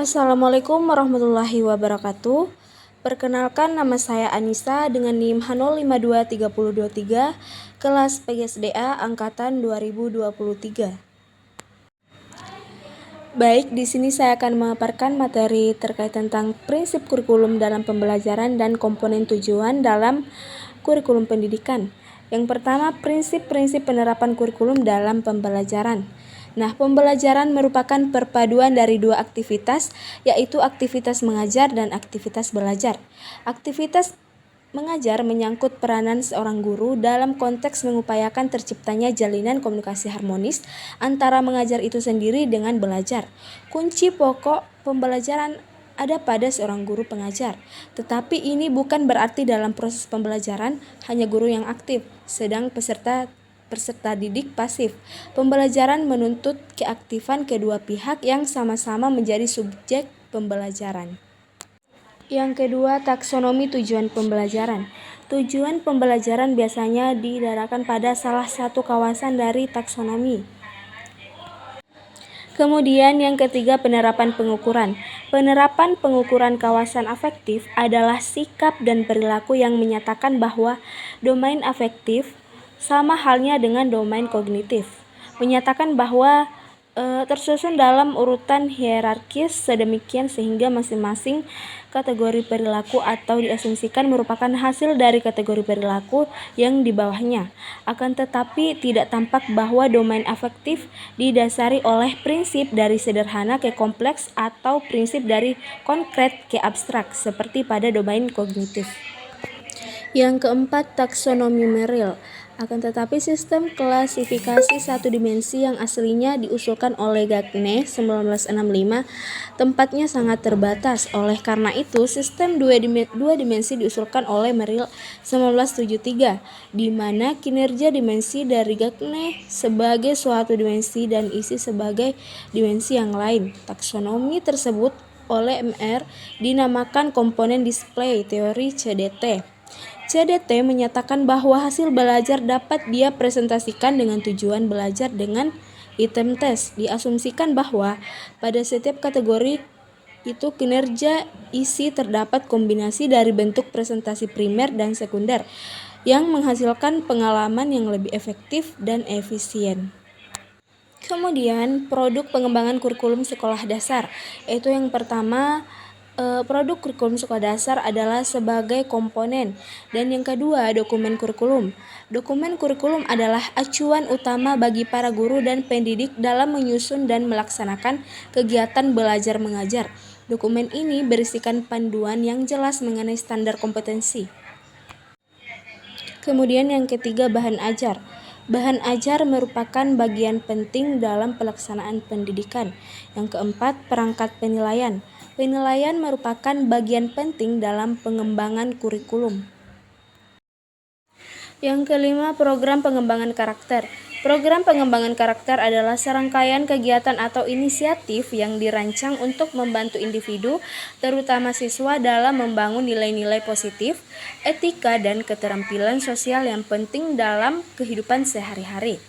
Assalamualaikum warahmatullahi wabarakatuh. Perkenalkan, nama saya Anissa dengan NIM H0523023, kelas PGSDA angkatan 2023. Baik, di sini saya akan memaparkan materi terkait tentang prinsip kurikulum dalam pembelajaran dan komponen tujuan dalam kurikulum pendidikan. Yang pertama, prinsip-prinsip penerapan kurikulum dalam pembelajaran. Nah, pembelajaran merupakan perpaduan dari dua aktivitas, yaitu aktivitas mengajar dan aktivitas belajar. Aktivitas mengajar menyangkut peranan seorang guru dalam konteks mengupayakan terciptanya jalinan komunikasi harmonis antara mengajar itu sendiri dengan belajar. Kunci pokok pembelajaran ada pada seorang guru pengajar, tetapi ini bukan berarti dalam proses pembelajaran hanya guru yang aktif, sedang peserta didik pasif. Pembelajaran menuntut keaktifan kedua pihak yang sama-sama menjadi subjek pembelajaran. Yang kedua, taksonomi tujuan pembelajaran. Tujuan pembelajaran biasanya didasarkan pada salah satu kawasan dari taksonomi. Kemudian yang ketiga, penerapan pengukuran. Penerapan pengukuran kawasan afektif adalah sikap dan perilaku yang menyatakan bahwa domain afektif sama halnya dengan domain kognitif. Menyatakan bahwa tersusun dalam urutan hierarkis sedemikian sehingga masing-masing kategori perilaku atau diasumsikan merupakan hasil dari kategori perilaku yang di bawahnya. Akan tetapi tidak tampak bahwa domain afektif didasari oleh prinsip dari sederhana ke kompleks atau prinsip dari konkret ke abstrak seperti pada domain kognitif. Yang keempat, taksonomi Merrill. Akan tetapi sistem klasifikasi satu dimensi yang aslinya diusulkan oleh Gagne 1965 tempatnya sangat terbatas. Oleh karena itu, sistem dua dimensi diusulkan oleh Merrill 1973, di mana kinerja dimensi dari Gagne sebagai suatu dimensi dan isi sebagai dimensi yang lain. Taksonomi tersebut oleh MR dinamakan komponen display teori CDT. CDT menyatakan bahwa hasil belajar dapat dia presentasikan dengan tujuan belajar dengan item tes. Diasumsikan bahwa pada setiap kategori itu kinerja isi terdapat kombinasi dari bentuk presentasi primer dan sekunder yang menghasilkan pengalaman yang lebih efektif dan efisien. Kemudian produk pengembangan kurikulum sekolah dasar, yaitu yang pertama, produk kurikulum sekolah dasar adalah sebagai komponen, dan yang kedua, dokumen kurikulum. Dokumen kurikulum adalah acuan utama bagi para guru dan pendidik dalam menyusun dan melaksanakan kegiatan belajar mengajar. Dokumen ini berisikan panduan yang jelas mengenai standar kompetensi. Kemudian yang ketiga, bahan ajar. Bahan ajar merupakan bagian penting dalam pelaksanaan pendidikan. Yang keempat, perangkat penilaian. Penilaian merupakan bagian penting dalam pengembangan kurikulum. Yang kelima, program pengembangan karakter. Program pengembangan karakter adalah serangkaian kegiatan atau inisiatif yang dirancang untuk membantu individu, terutama siswa, dalam membangun nilai-nilai positif, etika, dan keterampilan sosial yang penting dalam kehidupan sehari-hari.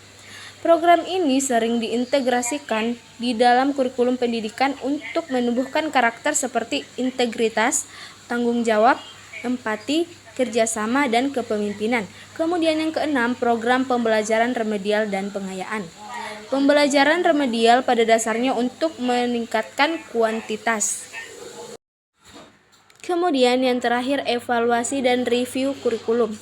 Program ini sering diintegrasikan di dalam kurikulum pendidikan untuk menumbuhkan karakter seperti integritas, tanggung jawab, empati, kerjasama, dan kepemimpinan. Kemudian yang keenam, program pembelajaran remedial dan pengayaan. Pembelajaran remedial pada dasarnya untuk meningkatkan kuantitas. Kemudian yang terakhir, evaluasi dan review kurikulum.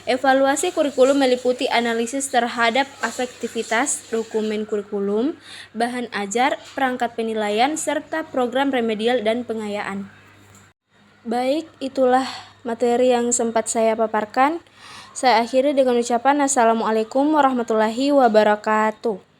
Evaluasi kurikulum meliputi analisis terhadap afektivitas dokumen kurikulum, bahan ajar, perangkat penilaian, serta program remedial dan pengayaan. Baik, itulah materi yang sempat saya paparkan. Saya akhiri dengan ucapan Assalamualaikum warahmatullahi wabarakatuh.